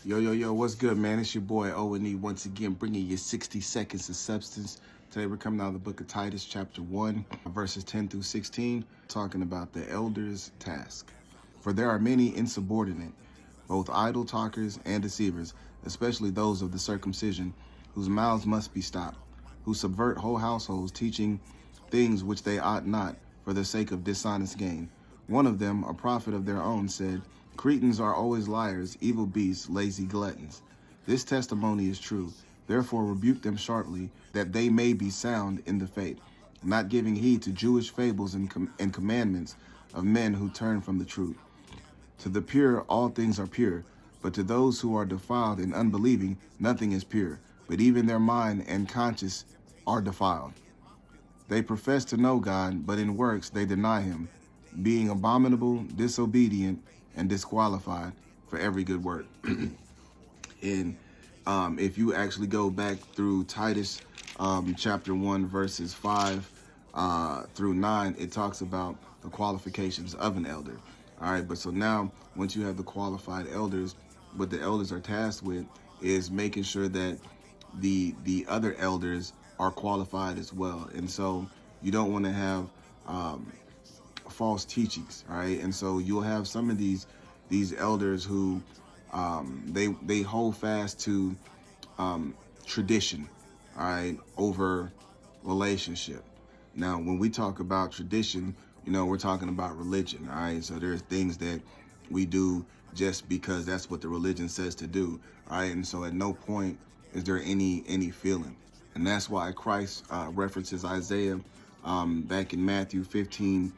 Yo, what's good, man? It's your boy O.N.E once again, bringing you 60 seconds of substance. Today we're coming out of the book of Titus, chapter 1, verses 10 through 16, talking about the elder's task. For there are many insubordinate, both idle talkers and deceivers, especially those of the circumcision, whose mouths must be stopped, who subvert whole households, teaching things which they ought not, for the sake of dishonest gain. One of them, a prophet of their own, said, Cretans are always liars, evil beasts, lazy gluttons. This testimony is true. Therefore rebuke them sharply, that they may be sound in the faith, not giving heed to Jewish fables and commandments of men who turn from the truth. To the pure all things are pure, but to those who are defiled and unbelieving nothing is pure, but even their mind and conscience are defiled. They profess to know God, but in works they deny him, being abominable, disobedient, and disqualified for every good work. And if you actually go back through Titus chapter 1, verses 5 through 9, it talks about the qualifications of an elder. All right, but so now, once you have the qualified elders, what the elders are tasked with is making sure that the other elders are qualified as well. And so you don't want to have false teachings, all right? And so you'll have some of these elders who they hold fast to tradition, all right, over relationship. Now, when we talk about tradition, we're talking about religion, all right? So there's things that we do just because that's what the religion says to do, all right? And so at no point is there any feeling. And that's why Christ references Isaiah back in Matthew 15,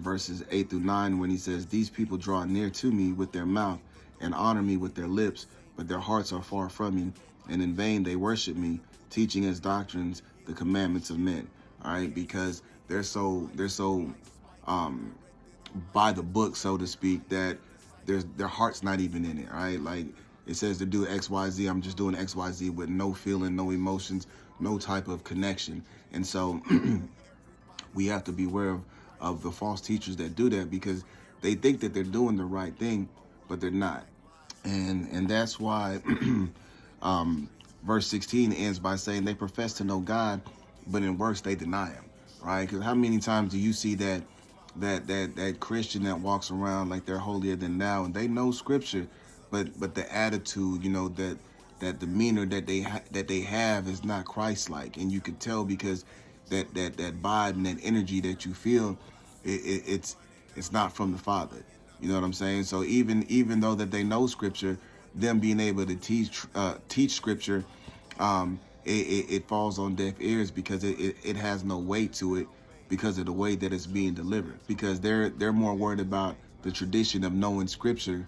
verses 8 through 9, when he says, These people draw near to me with their mouth and honor me with their lips, but their hearts are far from me, and in vain they worship me, teaching as doctrines the commandments of men. All right, because they're so by the book, so to speak, that their heart's not even in it. All right, like it says to do XYZ, I'm just doing XYZ with no feeling, no emotions, no type of connection. And so we have to be aware of the false teachers that do that, because they think that they're doing the right thing, but they're not. And that's why verse 16 ends by saying they profess to know God, but in works they deny him, right? Because how many times do you see that Christian that walks around like they're holier than thou, and they know scripture, but the attitude, that demeanor that they have is not Christ-like, and you can tell because that vibe and that energy that you feel, it's not from the Father. You know what I'm saying? So even though that they know scripture, them being able to teach scripture, it falls on deaf ears because it has no weight to it, because of the way that it's being delivered. Because they're more worried about the tradition of knowing scripture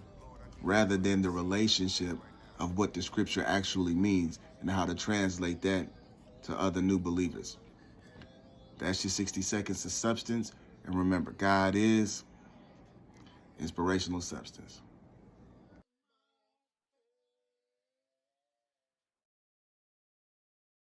rather than the relationship of what the scripture actually means and how to translate that to other new believers. That's your 60 seconds of substance. And remember, God is inspirational substance.